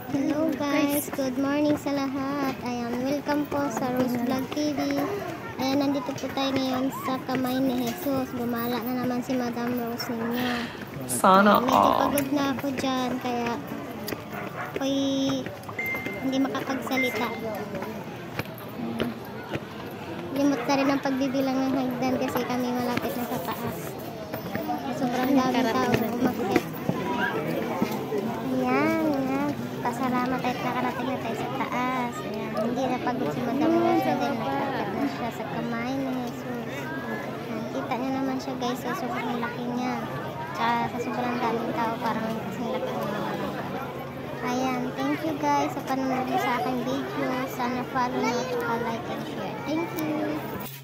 Hello guys, good morning sa lahat. Ayan, welcome po sa Rose Vlog TV. Ayan, nandito po tayo ngayon sa kamay ni Jesus. Gumala na naman si Madam Rose ninyo. Sana medyo pagod na ako dyan, kaya ako'y hindi makapagsalita. Limot na rin ang pagbibilang ng hagdan kasi kami malapit na sa taas. Sobrang dami tao umakyat. Ayan. Pasalamat at nakarating na tayo sa taas. Ayan. Hindi na pagod si Madam Rose dahil nakakit na siya sa kamay ni Jesus. Ayan. Kita niya naman siya guys sa sobrang laki niya. Tsaka sa sobrang daming tao parang kasing laki ng mga nila. Ayan. Thank you guys sa panonood sa aking video. Sana follow nyo at like and share. Thank you.